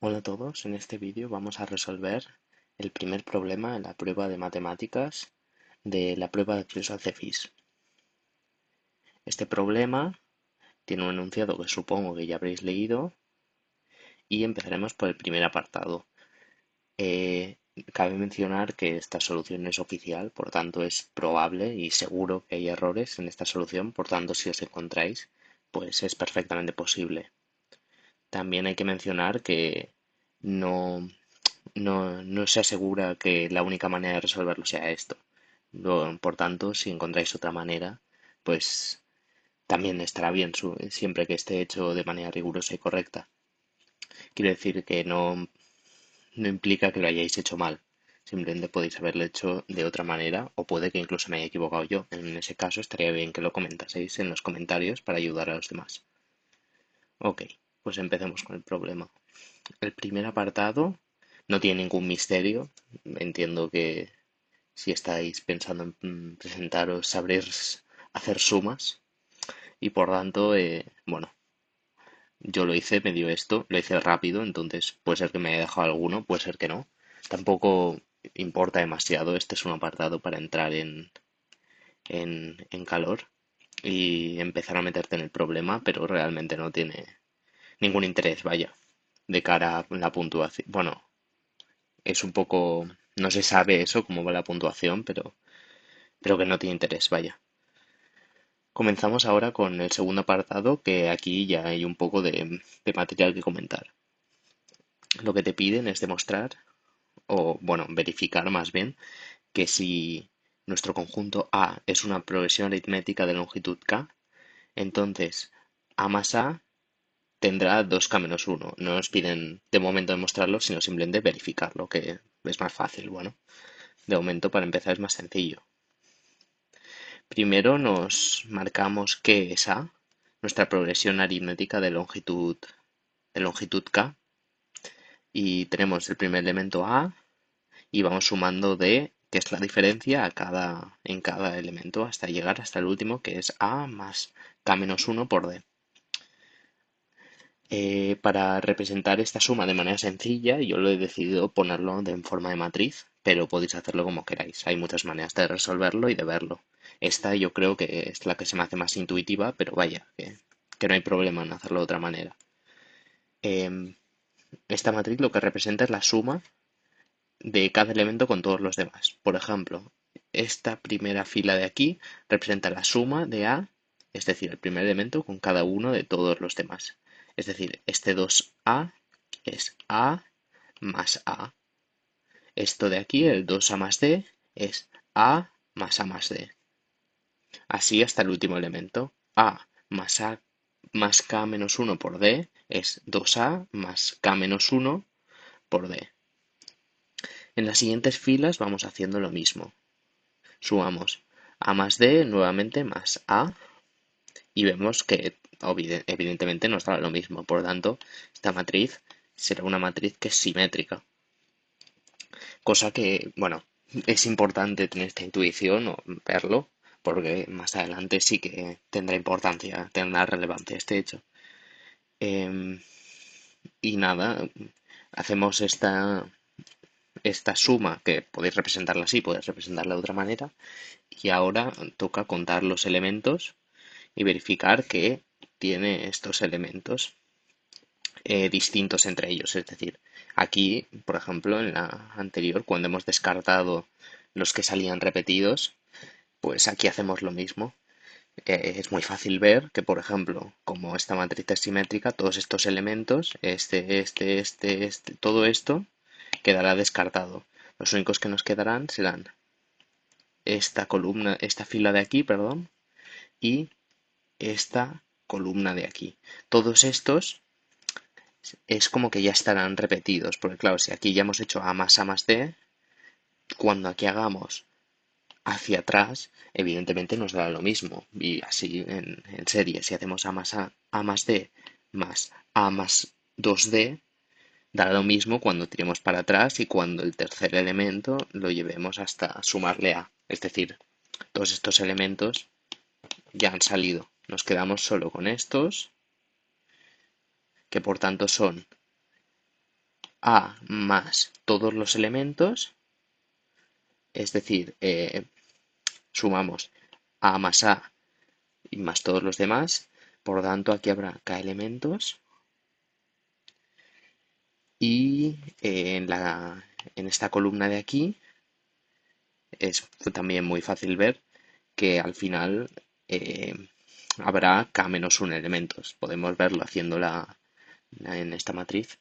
Hola a todos, en este vídeo vamos a resolver el primer problema en la prueba de matemáticas de la prueba de acceso al CEFIS. Este problema tiene un enunciado que supongo que ya habréis leído y empezaremos por el primer apartado. Eh, Cabe mencionar que esta solución es oficial, por tanto es probable y seguro que hay errores en esta solución, por tanto si os encontráis, pues es perfectamente posible. También hay que mencionar que no, no se asegura que la única manera de resolverlo sea esto. Por tanto, si encontráis otra manera, pues también estará bien siempre que esté hecho de manera rigurosa y correcta. Quiero decir que no implica que lo hayáis hecho mal. Simplemente podéis haberlo hecho de otra manera o puede que incluso me haya equivocado yo. En ese caso estaría bien que lo comentaseis en los comentarios para ayudar a los demás. Ok, pues empecemos con el problema. El primer apartado no tiene ningún misterio. Entiendo que si estáis pensando en presentaros, sabréis hacer sumas y por tanto, bueno, yo lo hice, me dio esto, lo hice rápido, entonces puede ser que me haya dejado alguno, puede ser que no. Tampoco importa demasiado, este es un apartado para entrar en calor y empezar a meterte en el problema, pero realmente no tiene ningún interés, vaya, de cara a la puntuación. Bueno, es un poco, no se sabe eso, cómo va la puntuación, pero que no tiene interés, vaya. Comenzamos ahora con el segundo apartado, que aquí ya hay un poco de material que comentar. Lo que te piden es demostrar, o bueno, verificar más bien, que si nuestro conjunto A es una progresión aritmética de longitud K, entonces A más A tendrá 2K menos 1. No nos piden de momento demostrarlo, sino simplemente verificarlo, que es más fácil. Bueno, de momento para empezar es más sencillo. Primero nos marcamos qué es A, nuestra progresión aritmética de longitud K, y tenemos el primer elemento A y vamos sumando D, que es la diferencia en cada elemento, hasta llegar hasta el último, que es A más K menos 1 por D. Para representar esta suma de manera sencilla, yo lo he decidido ponerlo en forma de matriz, pero podéis hacerlo como queráis. Hay muchas maneras de resolverlo y de verlo. Esta yo creo que es la que se me hace más intuitiva, pero vaya, que no hay problema en hacerlo de otra manera. Em, Esta matriz lo que representa es la suma de cada elemento con todos los demás. Por ejemplo, esta primera fila de aquí representa la suma de A, es decir, el primer elemento con cada uno de todos los demás. Es decir, este 2A es A más A. Esto de aquí, el 2A más D, es A más D. Así hasta el último elemento. A más K menos 1 por D es 2A más K menos 1 por D. En las siguientes filas vamos haciendo lo mismo. Sumamos A más D nuevamente más A y vemos que evidentemente nos da lo mismo. Por lo tanto, esta matriz será una matriz que es simétrica. Cosa que, bueno, es importante tener esta intuición o verlo, porque más adelante sí que tendrá importancia, tendrá relevancia este hecho. Em, y nada, hacemos esta suma, que podéis representarla así, podéis representarla de otra manera, y ahora toca contar los elementos y verificar que tiene estos elementos distintos entre ellos. Es decir, aquí, por ejemplo, en la anterior, cuando hemos descartado los que salían repetidos, pues aquí hacemos lo mismo. Es muy fácil ver que, por ejemplo, como esta matriz es simétrica, todos estos elementos, todo esto quedará descartado. Los únicos que nos quedarán serán esta columna, esta fila de aquí, perdón, y esta columna de aquí. Todos estos es como que ya estarán repetidos, porque claro, si aquí ya hemos hecho A más D, cuando aquí hagamos hacia atrás, evidentemente nos dará lo mismo. Y así en serie, si hacemos A más D más A más 2D, dará lo mismo cuando tiremos para atrás y cuando el tercer elemento lo llevemos hasta sumarle A. Es decir, todos estos elementos ya han salido. Nos quedamos solo con estos, que por tanto son A más todos los elementos, es decir, sumamos A más A y más todos los demás, por lo tanto aquí habrá K elementos y en esta columna de aquí es también muy fácil ver que al final eh, habrá K menos 1 elementos. Podemos verlo haciéndola en esta matriz,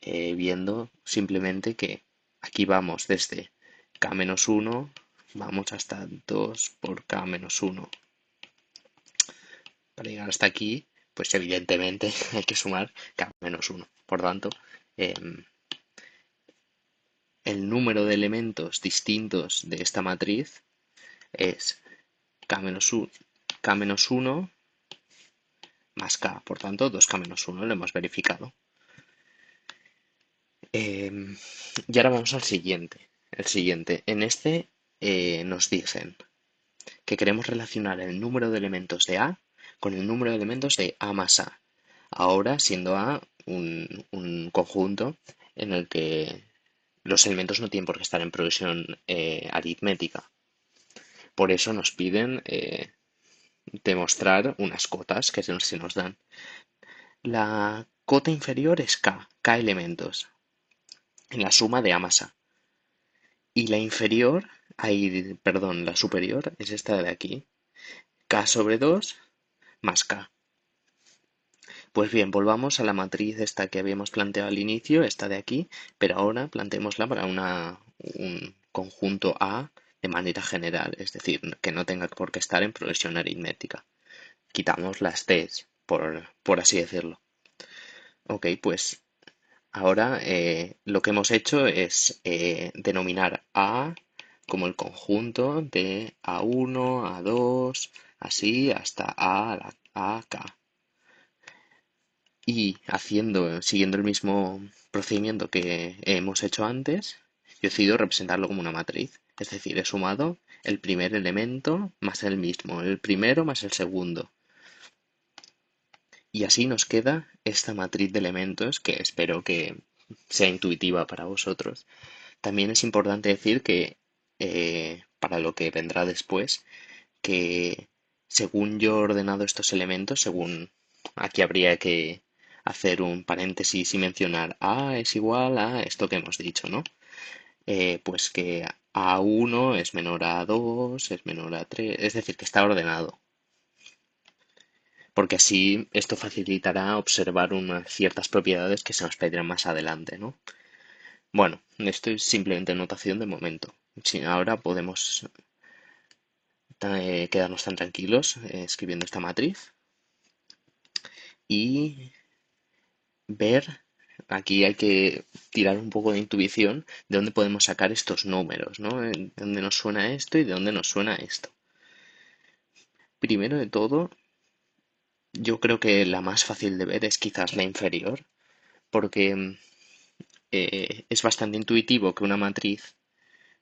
viendo simplemente que aquí vamos desde K menos 1, vamos hasta 2 por K menos 1. Para llegar hasta aquí, pues evidentemente hay que sumar K menos 1. Por tanto, el número de elementos distintos de esta matriz es K menos 1 más K. Por tanto, 2K menos 1 lo hemos verificado. Y ahora vamos al siguiente. El siguiente. En este nos dicen que queremos relacionar el número de elementos de A con el número de elementos de A más A. Ahora siendo A un conjunto en el que los elementos no tienen por qué estar en progresión aritmética. Por eso nos piden demostrar unas cotas que se nos dan. La cota inferior es K elementos, en la suma de A más A. Y la inferior, perdón, la superior es esta de aquí, K sobre 2 más K. Pues bien, volvamos a la matriz esta que habíamos planteado al inicio, esta de aquí, pero ahora planteémosla para un conjunto A de manera general, es decir, que no tenga por qué estar en progresión aritmética. Quitamos las T's, por así decirlo. Ok, pues ahora lo que hemos hecho es denominar A como el conjunto de A1, A2, así hasta A, K. Y siguiendo el mismo procedimiento que hemos hecho antes, yo he decidido representarlo como una matriz. Es decir, he sumado el primer elemento más el mismo, el primero más el segundo. Y así nos queda esta matriz de elementos que espero que sea intuitiva para vosotros. También es importante decir que, para lo que vendrá después, que según yo he ordenado estos elementos, según aquí habría que hacer un paréntesis y mencionar A es igual a esto que hemos dicho, ¿no? Pues que A1 es menor a A2, es menor a 3, es decir, que está ordenado. Porque así esto facilitará observar unas ciertas propiedades que se nos pedirán más adelante, ¿no? Bueno, esto es simplemente notación de momento. Sí, ahora podemos quedarnos tan tranquilos escribiendo esta matriz y ver, aquí hay que tirar un poco de intuición de dónde podemos sacar estos números, ¿no? De dónde nos suena esto y de dónde nos suena esto. Primero de todo, yo creo que la más fácil de ver es quizás la inferior, porque es bastante intuitivo que una matriz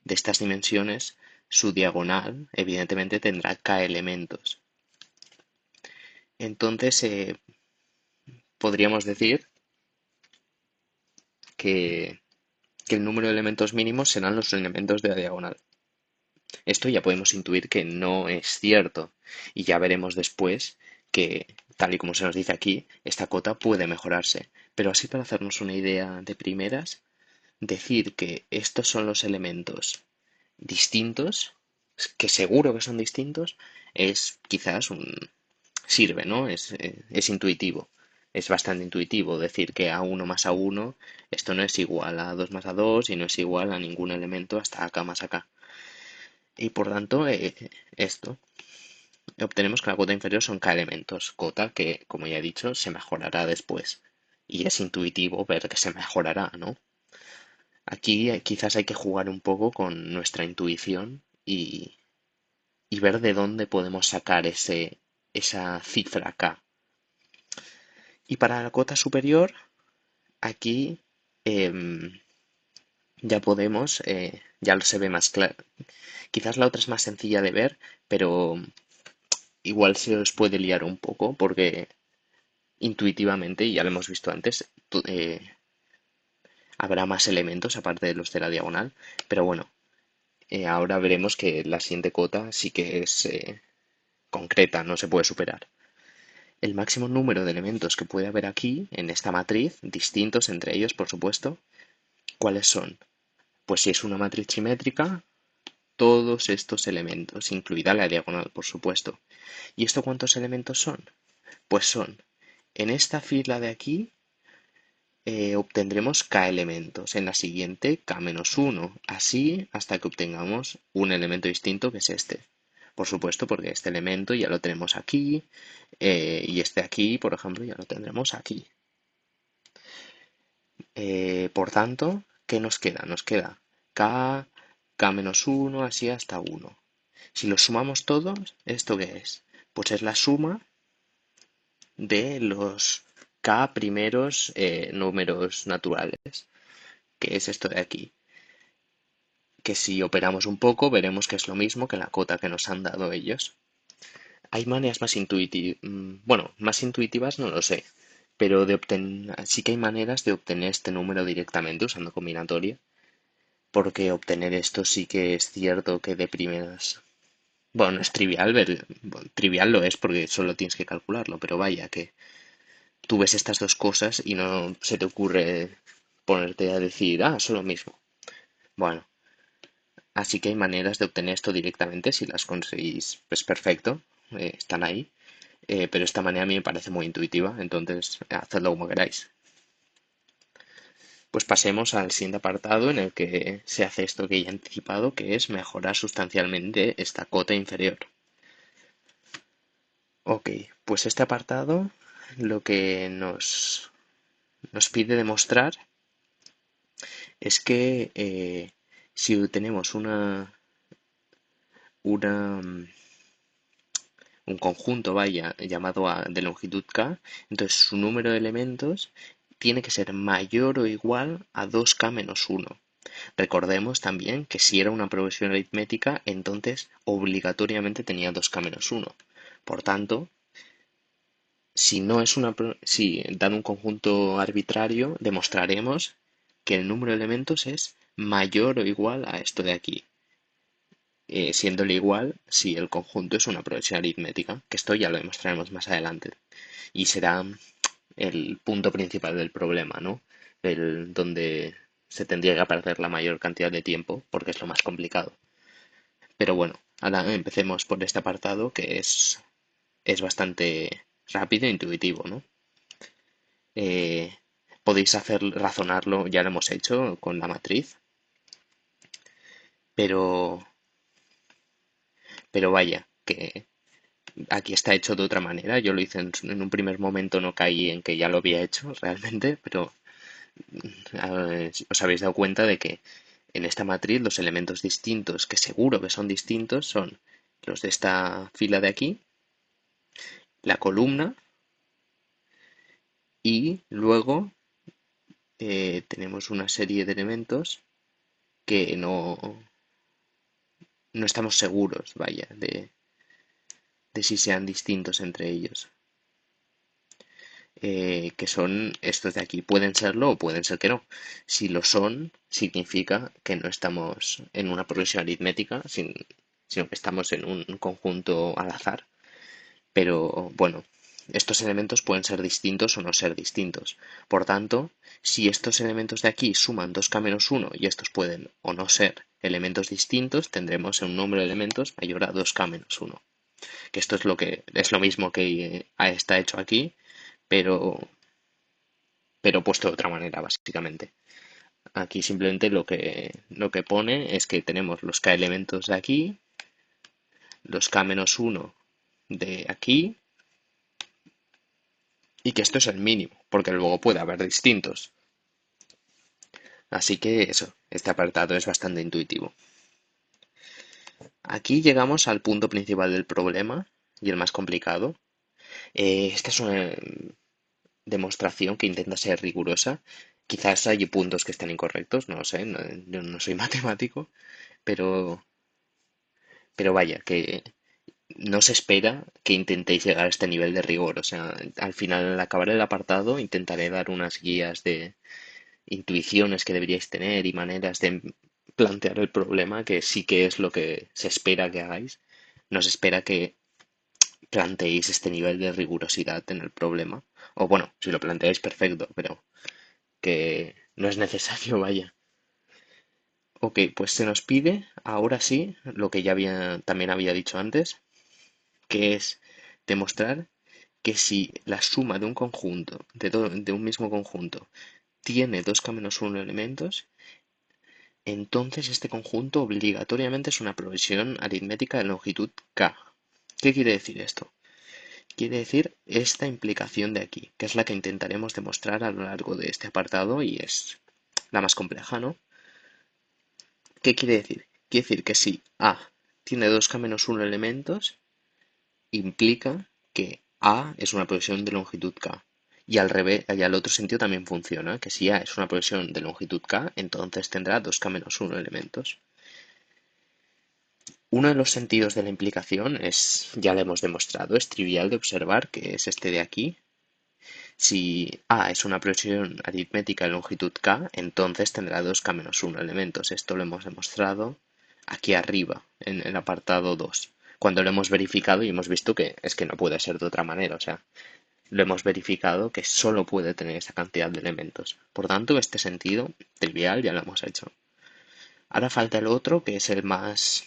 de estas dimensiones, su diagonal, evidentemente tendrá k elementos. Entonces, podríamos decir que, que el número de elementos mínimos serán los elementos de la diagonal. Esto ya podemos intuir que no es cierto y ya veremos después que, tal y como se nos dice aquí, esta cota puede mejorarse. Pero así para hacernos una idea de primeras, decir que estos son los elementos distintos, que seguro que son distintos, es quizás sirve, ¿no? Es intuitivo. Es bastante intuitivo decir que A1 más A1, esto no es igual a 2 más A2 y no es igual a ningún elemento hasta acá más acá. Y por tanto, esto, obtenemos que la cota inferior son K elementos, cota que, como ya he dicho, se mejorará después. Y es intuitivo ver que se mejorará, ¿no? Aquí quizás hay que jugar un poco con nuestra intuición y ver de dónde podemos sacar esa cifra K. Y para la cota superior, aquí em, ya podemos, ya se ve más claro. Quizás la otra es más sencilla de ver, pero igual se os puede liar un poco porque intuitivamente, y ya lo hemos visto antes, Habrá más elementos aparte de los de la diagonal, pero bueno, ahora veremos que la siguiente cota sí que es concreta, no se puede superar. El máximo número de elementos que puede haber aquí, en esta matriz, distintos entre ellos, por supuesto, ¿cuáles son? Pues si es una matriz simétrica, todos estos elementos, incluida la diagonal, por supuesto. ¿Y esto cuántos elementos son? Pues son, en esta fila de aquí, obtendremos k elementos, en la siguiente k-1, así hasta que obtengamos un elemento distinto que es este. Por supuesto, porque este elemento ya lo tenemos aquí, y este aquí, por ejemplo, ya lo tendremos aquí. Por tanto, ¿qué nos queda? Nos queda k, k-1, así hasta 1. Si los sumamos todos, ¿esto qué es? Pues es la suma de los k primeros números naturales, que es esto de aquí. Que si operamos un poco, veremos que es lo mismo que la cota que nos han dado ellos. Hay maneras más intuitivas, bueno, más intuitivas no lo sé, pero sí que hay maneras de obtener este número directamente usando combinatoria, porque obtener esto sí que es cierto que de primeras, bueno, no es trivial, bueno, trivial lo es porque solo tienes que calcularlo, pero vaya que tú ves estas dos cosas y no se te ocurre ponerte a decir, ah, son lo mismo. Bueno, así que hay maneras de obtener esto directamente, si las conseguís, pues perfecto, están ahí. Pero esta manera a mí me parece muy intuitiva, entonces hacedlo como queráis. Pues pasemos al siguiente apartado en el que se hace esto que ya he anticipado, que es mejorar sustancialmente esta cota inferior. Ok, pues este apartado lo que nos pide demostrar es que si tenemos una, un conjunto, vaya, llamado A de longitud K, entonces su número de elementos tiene que ser mayor o igual a 2K menos 1. Recordemos también que si era una progresión aritmética, entonces obligatoriamente tenía 2K menos 1. Por tanto, si no es si dado un conjunto arbitrario, demostraremos que el número de elementos es mayor o igual a esto de aquí, siéndole igual si el conjunto es una progresión aritmética, que esto ya lo demostraremos más adelante. Y será el punto principal del problema, ¿no? Donde se tendría que perder la mayor cantidad de tiempo, porque es lo más complicado. Pero bueno, ahora empecemos por este apartado que es bastante rápido e intuitivo, ¿no? Eh, Podéis hacer razonarlo, ya lo hemos hecho con la matriz, pero, pero vaya, que aquí está hecho de otra manera. Yo lo hice en un primer momento, no caí en que ya lo había hecho realmente, pero os habéis dado cuenta de que en esta matriz los elementos distintos, que seguro que son distintos, son los de esta fila de aquí, la columna y luego tenemos una serie de elementos que no estamos seguros, vaya, de si sean distintos entre ellos. Que son estos de aquí. Pueden serlo o pueden ser que no. Si lo son, significa que no estamos en una progresión aritmética, sino que estamos en un conjunto al azar. Pero bueno, estos elementos pueden ser distintos o no ser distintos. Por tanto, si estos elementos de aquí suman 2K menos 1 y estos pueden o no ser elementos distintos, tendremos un número de elementos mayor a 2K menos 1. Que esto es lo mismo que está hecho aquí, pero, pero puesto de otra manera, básicamente. Aquí simplemente lo que pone es que tenemos los K elementos de aquí, los K menos 1 de aquí, y que esto es el mínimo, porque luego puede haber distintos. Así que eso, este apartado es bastante intuitivo. Aquí llegamos al punto principal del problema y el más complicado. Esta es una demostración que intenta ser rigurosa. Quizás hay puntos que estén incorrectos, no lo sé, yo no soy matemático, pero, pero vaya, que no se espera que intentéis llegar a este nivel de rigor. O sea, al final, al acabar el apartado, intentaré dar unas guías intuiciones que deberíais tener y maneras de plantear el problema, que sí que es lo que se espera que hagáis. No se espera que planteéis este nivel de rigurosidad en el problema. O bueno, si lo planteáis perfecto, pero que no es necesario, vaya. Ok, pues se nos pide, ahora sí, lo que también había dicho antes, que es demostrar que si la suma de un conjunto, de un mismo conjunto, tiene 2k-1 elementos, entonces este conjunto obligatoriamente es una progresión aritmética de longitud k. ¿Qué quiere decir esto? Quiere decir esta implicación de aquí, que es la que intentaremos demostrar a lo largo de este apartado y es la más compleja, ¿no? ¿Qué quiere decir? Quiere decir que si A tiene 2k-1 elementos, implica que A es una progresión de longitud k. Y al revés, y al otro sentido también funciona, que si A es una progresión de longitud k, entonces tendrá 2k-1 elementos. Uno de los sentidos de la implicación es, ya lo hemos demostrado, es trivial de observar, que es este de aquí. Si A es una progresión aritmética de longitud k, entonces tendrá 2k-1 elementos. Esto lo hemos demostrado aquí arriba, en el apartado 2, cuando lo hemos verificado y hemos visto que es que no puede ser de otra manera. O sea, lo hemos verificado que solo puede tener esa cantidad de elementos. Por tanto, este sentido trivial ya lo hemos hecho. Ahora falta el otro, que es el más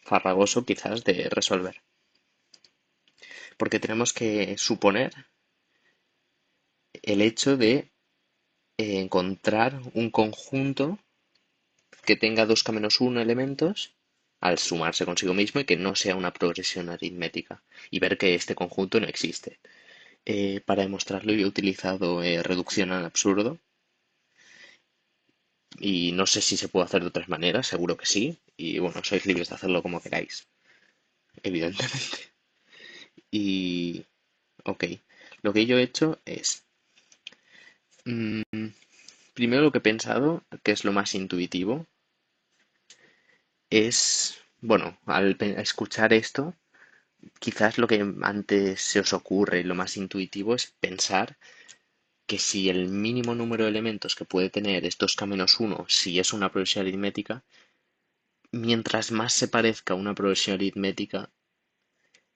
farragoso quizás de resolver. Porque tenemos que suponer el hecho de encontrar un conjunto que tenga 2k-1 elementos al sumarse consigo mismo y que no sea una progresión aritmética y ver que este conjunto no existe. Para demostrarlo yo he utilizado reducción al absurdo y no sé si se puede hacer de otras maneras, seguro que sí, y bueno, sois libres de hacerlo como queráis, evidentemente. Y ok, lo que yo he hecho es, primero lo que he pensado, que es lo más intuitivo, es, bueno, al escuchar esto, quizás lo que antes se os ocurre y lo más intuitivo es pensar que si el mínimo número de elementos que puede tener es 2k-1, si es una progresión aritmética, mientras más se parezca a una progresión aritmética,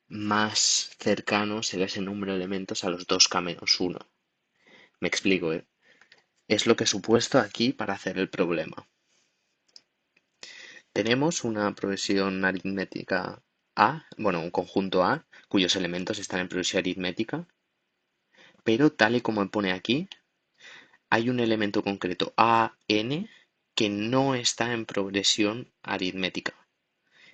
más cercano será ese número de elementos a los 2k-1. Me explico, ¿eh? Es lo que he supuesto aquí para hacer el problema. Tenemos una progresión aritmética A, bueno, un conjunto A, cuyos elementos están en progresión aritmética, pero tal y como pone aquí, hay un elemento concreto AN que no está en progresión aritmética.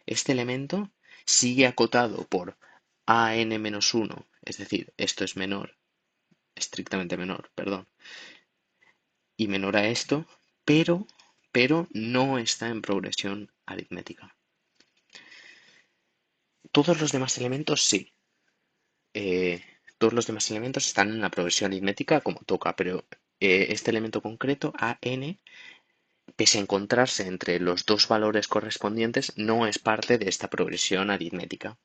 Este elemento sigue acotado por AN-1, es decir, esto es menor, estrictamente menor, perdón, y menor a esto, pero no está en progresión aritmética. Todos los demás elementos sí. Eh, todos los demás elementos están en la progresión aritmética como toca, pero este elemento concreto, AN, pese a encontrarse entre los dos valores correspondientes, no es parte de esta progresión aritmética.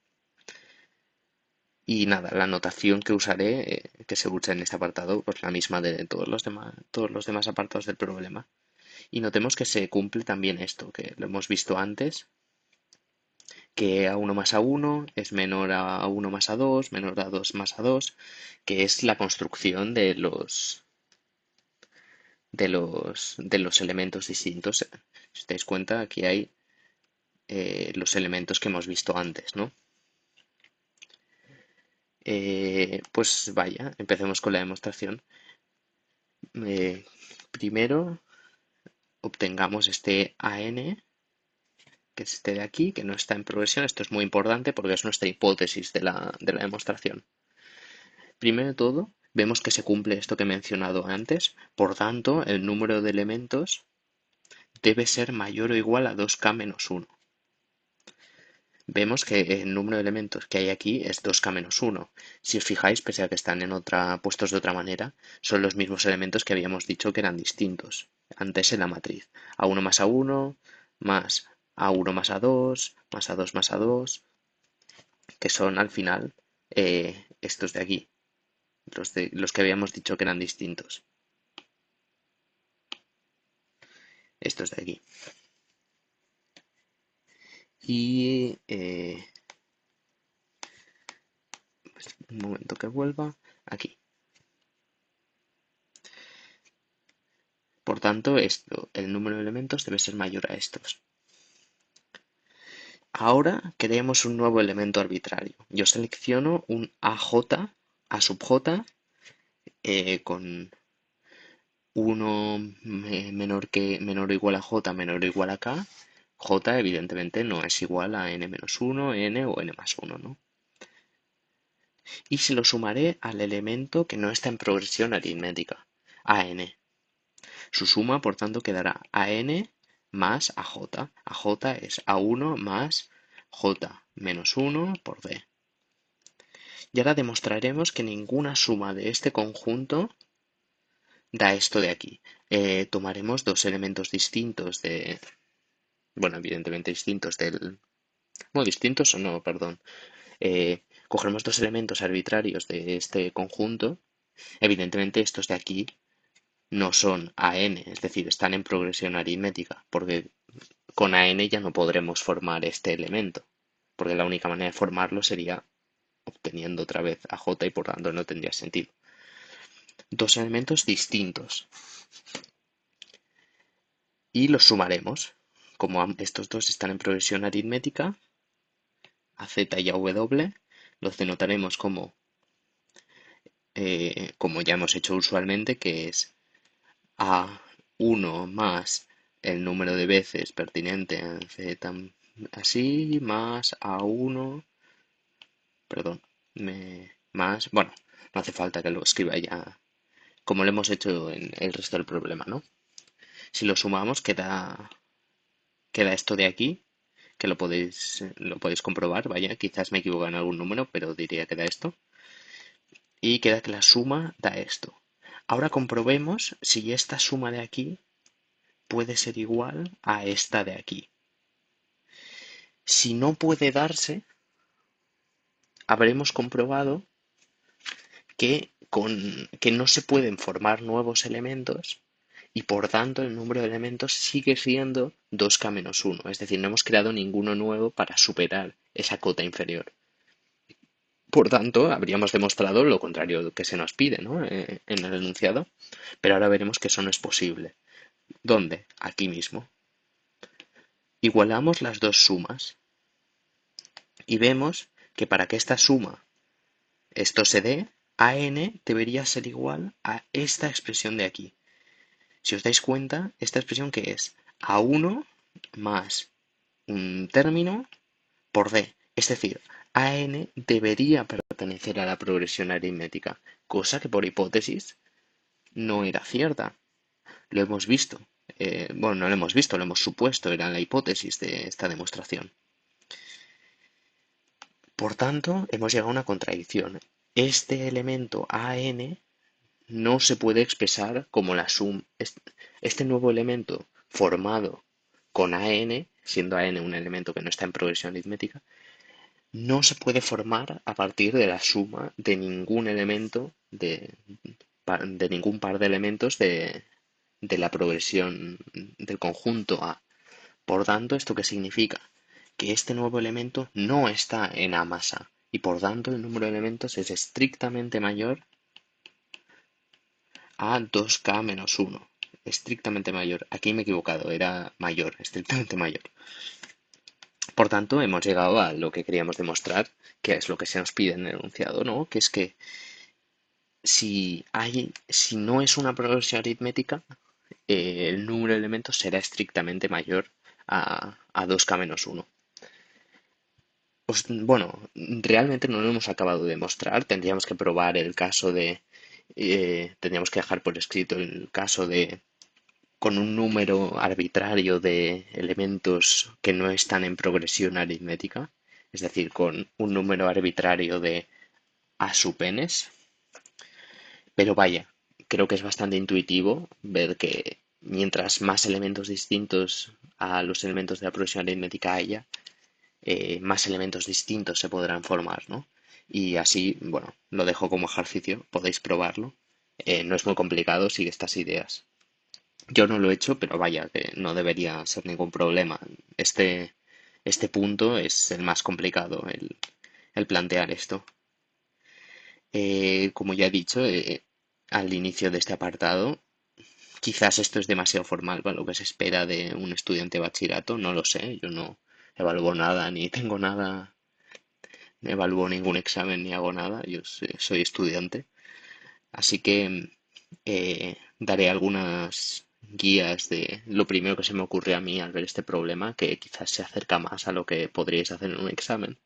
Y nada, la notación que usaré, que se usa en este apartado, pues la misma de todos los demás apartados del problema. Y notemos que se cumple también esto, que lo hemos visto antes, que a1 más a1 es menor a 1 más a2, menor a 2 más a2, que es la construcción de los elementos distintos. Si os dais cuenta, aquí hay los elementos que hemos visto antes, ¿no? Pues vaya, empecemos con la demostración. Eh, Primero obtengamos este AN, que es este de aquí, que no está en progresión. Esto es muy importante porque es nuestra hipótesis de la demostración. Primero de todo, vemos que se cumple esto que he mencionado antes. Por tanto, el número de elementos debe ser mayor o igual a 2k-1. Vemos que el número de elementos que hay aquí es 2k-1. Si os fijáis, pese a que están puestos de otra manera, son los mismos elementos que habíamos dicho que eran distintos antes en la matriz. A1 más a1, más a1 más a2, más a2 más a2, que son al final estos de aquí, los que habíamos dicho que eran distintos. estos de aquí. Y un momento que vuelva aquí. Por tanto, el número de elementos debe ser mayor a estos. Ahora creemos un nuevo elemento arbitrario. Yo selecciono un AJ, A sub J, con 1 menor o igual a J menor o igual a K. J evidentemente no es igual a n-1, n o n más 1, ¿no? Y se lo sumaré al elemento que no está en progresión aritmética, a n. Su suma, por tanto, quedará a n más a j. A j es a1 más j menos 1 por d. Y ahora demostraremos que ninguna suma de este conjunto da esto de aquí. Tomaremos dos elementos distintos bueno, evidentemente distintos no, distintos o no, perdón. Cogeremos dos elementos arbitrarios de este conjunto. Evidentemente estos de aquí no son a n, es decir, están en progresión aritmética, porque con a n ya no podremos formar este elemento, porque la única manera de formarlo sería obteniendo otra vez a j y por tanto no tendría sentido. Dos elementos distintos y los sumaremos. Como estos dos están en progresión aritmética, a z y a w, los denotaremos como ya hemos hecho usualmente, que es a1 más el número de veces pertinente en z así, más a1, perdón, más, bueno, no hace falta que lo escriba ya, como lo hemos hecho en el resto del problema, ¿no? Si lo sumamos queda esto de aquí, que lo podéis comprobar, vaya, quizás me equivoco en algún número, pero diría que da esto. Y queda que la suma da esto. Ahora comprobemos si esta suma de aquí puede ser igual a esta de aquí. Si no puede darse, habremos comprobado que no se pueden formar nuevos elementos y por tanto el número de elementos sigue siendo 2k-1. Es decir, no hemos creado ninguno nuevo para superar esa cota inferior. Por tanto, habríamos demostrado lo contrario que se nos pide, ¿no? En el enunciado, pero ahora veremos que eso no es posible. ¿Dónde? Aquí mismo. Igualamos las dos sumas y vemos que para que esta suma, esto se dé, a n debería ser igual a esta expresión de aquí. Si os dais cuenta, esta expresión que es a1 más un término por d. Es decir, an debería pertenecer a la progresión aritmética, cosa que por hipótesis no era cierta. Lo hemos visto. Bueno, no lo hemos visto, lo hemos supuesto, era la hipótesis de esta demostración. Por tanto, hemos llegado a una contradicción. Este elemento an no se puede expresar como la suma. Este nuevo elemento formado con an, siendo an un elemento que no está en progresión aritmética, no se puede formar a partir de la suma de ningún elemento, de ningún par de elementos de la progresión del conjunto A. Por tanto, ¿esto qué significa? Que este nuevo elemento no está en A más A y por tanto el número de elementos es estrictamente mayor a 2k menos 1. Estrictamente mayor. Aquí me he equivocado, era mayor, estrictamente mayor. Por tanto, hemos llegado a lo que queríamos demostrar, que es lo que se nos pide en el enunciado, ¿no? Que es que si no es una progresión aritmética, el número de elementos será estrictamente mayor a 2k menos 1. Pues, bueno, realmente no lo hemos acabado de demostrar. Tendríamos que probar el caso tendríamos que dejar por escrito el caso de con un número arbitrario de elementos que no están en progresión aritmética, es decir, con un número arbitrario de a sub n's. Pero vaya, creo que es bastante intuitivo ver que mientras más elementos distintos a los elementos de la progresión aritmética haya, más elementos distintos se podrán formar, ¿no? Y así, bueno, lo dejo como ejercicio, podéis probarlo. No es muy complicado, sigue estas ideas. Yo no lo he hecho, pero vaya, que no debería ser ningún problema. Este, este punto es el más complicado, el plantear esto. Como ya he dicho, al inicio de este apartado, quizás esto es demasiado formal para lo que se espera de un estudiante de bachillerato, no lo sé, yo no evalúo nada, ni tengo nada, no evalúo ningún examen ni hago nada, soy estudiante, así que daré algunas guías de lo primero que se me ocurre a mí al ver este problema, que quizás se acerca más a lo que podríais hacer en un examen.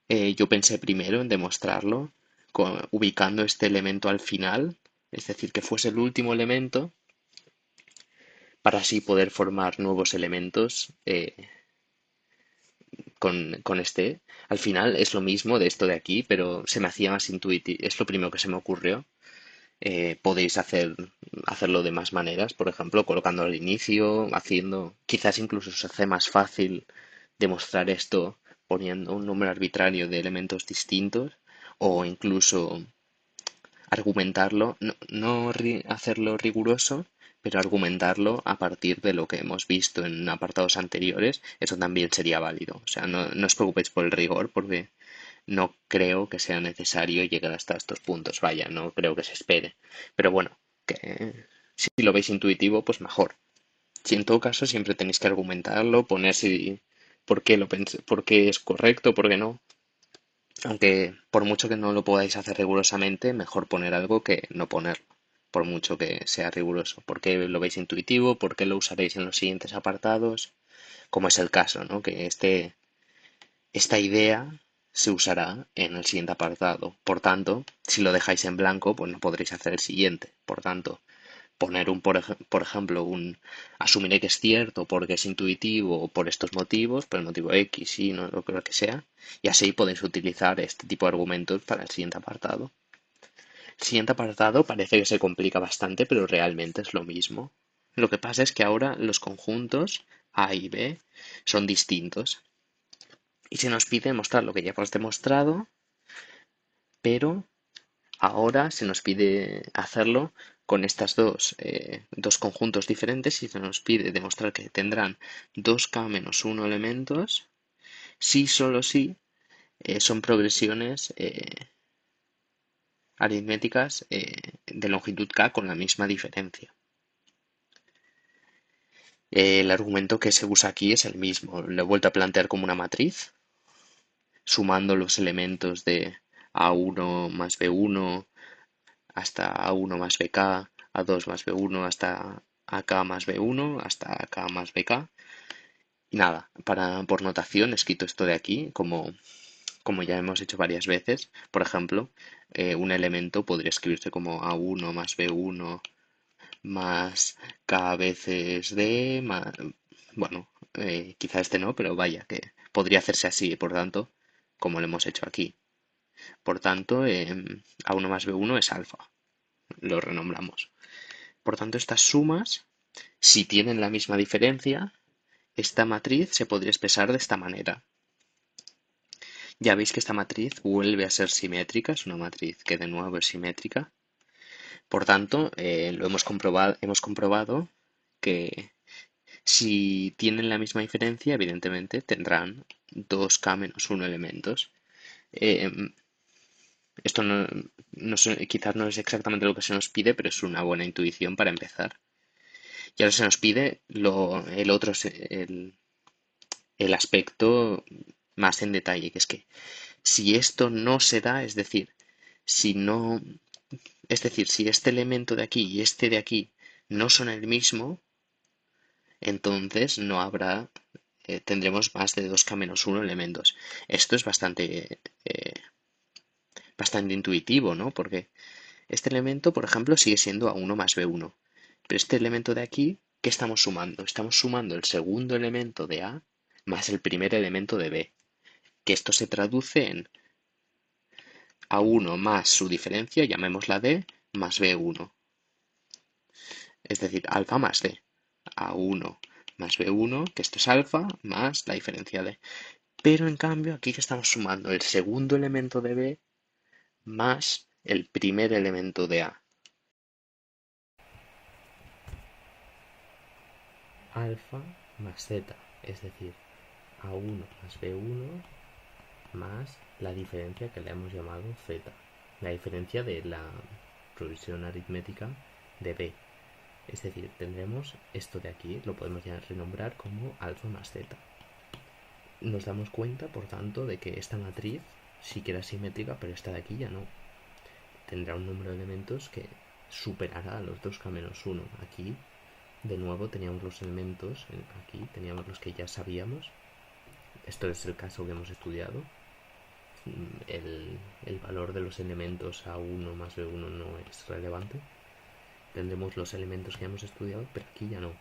Yo pensé primero en demostrarlo ubicando este elemento al final, es decir, que fuese el último elemento para así poder formar nuevos elementos con este. Al final es lo mismo de esto de aquí, pero se me hacía más intuitivo. Es lo primero que se me ocurrió. Podéis hacerlo de más maneras, por ejemplo, colocando al inicio, haciendo, quizás incluso se hace más fácil demostrar esto poniendo un número arbitrario de elementos distintos o incluso argumentarlo, no hacerlo riguroso, pero argumentarlo a partir de lo que hemos visto en apartados anteriores, eso también sería válido. O sea, no os preocupéis por el rigor, porque no creo que sea necesario llegar hasta estos puntos. Vaya, no creo que se espere. Pero bueno, que si lo veis intuitivo, pues mejor. Si en todo caso siempre tenéis que argumentarlo, poner si por qué es correcto, por qué no. Aunque por mucho que no lo podáis hacer rigurosamente, mejor poner algo que no ponerlo, por mucho que sea riguroso. ¿Por qué lo veis intuitivo? ¿Por qué lo usaréis en los siguientes apartados? Como es el caso, ¿no? Que esta idea se usará en el siguiente apartado. Por tanto, si lo dejáis en blanco, pues no podréis hacer el siguiente. Por tanto, poner por ejemplo, asumiré que es cierto porque es intuitivo por estos motivos, por el motivo X, Y, no lo que sea, y así podéis utilizar este tipo de argumentos para el siguiente apartado. El siguiente apartado parece que se complica bastante, pero realmente es lo mismo. Lo que pasa es que ahora los conjuntos A y B son distintos y se nos pide mostrar lo que ya hemos demostrado, pero ahora se nos pide hacerlo con estas dos conjuntos diferentes y se nos pide demostrar que tendrán 2k-1 elementos si solo si son progresiones aritméticas de longitud k con la misma diferencia. El argumento que se usa aquí es el mismo. Lo he vuelto a plantear como una matriz, sumando los elementos de A1 más B1 hasta A1 más BK, A2 más B1 hasta AK más B1 hasta AK más BK. Y nada, por notación he escrito esto de aquí, como ya hemos hecho varias veces. Por ejemplo, un elemento podría escribirse como A1 más B1 más K veces D, bueno, quizá este no, pero vaya, que podría hacerse así, por tanto, como lo hemos hecho aquí. Por tanto, A1 más B1 es alfa, lo renombramos. Por tanto, estas sumas, si tienen la misma diferencia, esta matriz se podría expresar de esta manera. Ya veis que esta matriz vuelve a ser simétrica, es una matriz que de nuevo es simétrica. Por tanto, hemos comprobado que si tienen la misma diferencia, evidentemente tendrán 2k-1 elementos. Eh, esto quizás no es exactamente lo que se nos pide, pero es una buena intuición para empezar. Y ahora se nos pide el aspecto más en detalle, que es que si esto no se da, es decir, si no, es decir, si este elemento de aquí y este de aquí no son el mismo, entonces no habrá, tendremos más de 2k-1 elementos. Esto es bastante intuitivo, ¿no? Porque este elemento, por ejemplo, sigue siendo A1 más B1. Pero este elemento de aquí, ¿qué estamos sumando? Estamos sumando el segundo elemento de A más el primer elemento de B. Que esto se traduce en A1 más su diferencia, llamémosla D, más B1. Es decir, alfa más D. A1 más B1, que esto es alfa, más la diferencia D. Pero en cambio, aquí que estamos sumando el segundo elemento de B más el primer elemento de A. alfa más z, es decir, a1 más b1 más la diferencia que le hemos llamado z, la diferencia de la progresión aritmética de b. Es decir, tendremos esto de aquí, lo podemos ya renombrar como alfa más z. Nos damos cuenta, por tanto, de que esta matriz sí que era simétrica, pero esta de aquí ya no. Tendrá un número de elementos que superará a los 2k-1. Aquí, de nuevo, teníamos los elementos, aquí teníamos los que ya sabíamos. Esto es el caso que hemos estudiado. El valor de los elementos a1 más b1 no es relevante. Tendremos los elementos que hemos estudiado, pero aquí ya no.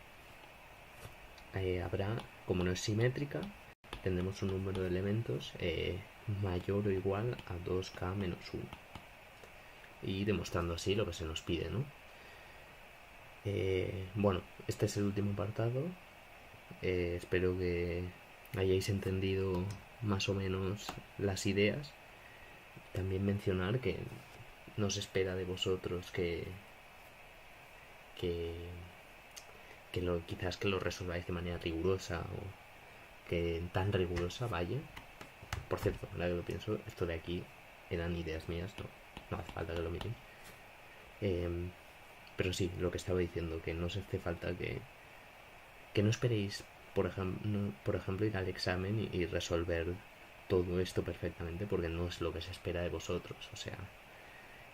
Habrá, como no es simétrica, tendremos un número de elementos mayor o igual a 2k-1. Y demostrando así lo que se nos pide, ¿no? Bueno, este es el último apartado. Espero que hayáis entendido más o menos las ideas. También mencionar que no se espera de vosotros que quizás que lo resolváis de manera rigurosa o que tan rigurosa vaya. Por cierto, ahora que lo pienso, esto de aquí eran ideas mías, no hace falta que lo miren. Pero sí, lo que estaba diciendo, que no os hace falta que no esperéis, por ejemplo, ir al examen y resolver todo esto perfectamente, porque no es lo que se espera de vosotros. O sea,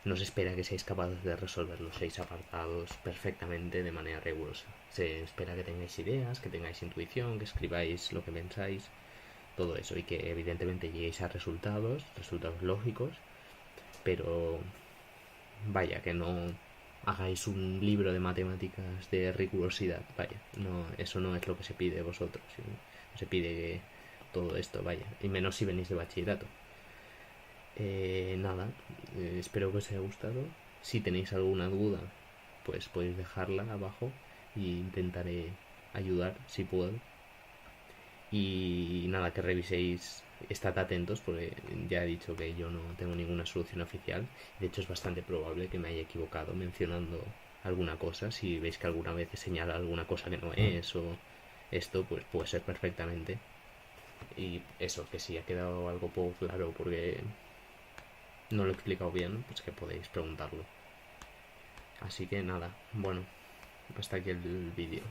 no se espera que seáis capaces de resolver los 6 apartados perfectamente de manera rigurosa. Se espera que tengáis ideas, que tengáis intuición, que escribáis lo que pensáis, todo eso, y que evidentemente lleguéis a resultados lógicos, pero vaya, que no hagáis un libro de matemáticas de rigurosidad, vaya, no, eso no es lo que se pide de vosotros, no se pide que todo esto, vaya, y menos si venís de bachillerato. Nada, espero que os haya gustado. Si tenéis alguna duda, pues podéis dejarla abajo e intentaré ayudar si puedo. Y nada, que reviséis, estad atentos porque ya he dicho que yo no tengo ninguna solución oficial. De hecho es bastante probable que me haya equivocado mencionando alguna cosa. Si veis que alguna vez he señalado alguna cosa que no es o esto, pues puede ser perfectamente. Y eso, que si ha quedado algo poco claro porque no lo he explicado bien, pues que podéis preguntarlo. Así que nada, bueno, hasta aquí el vídeo.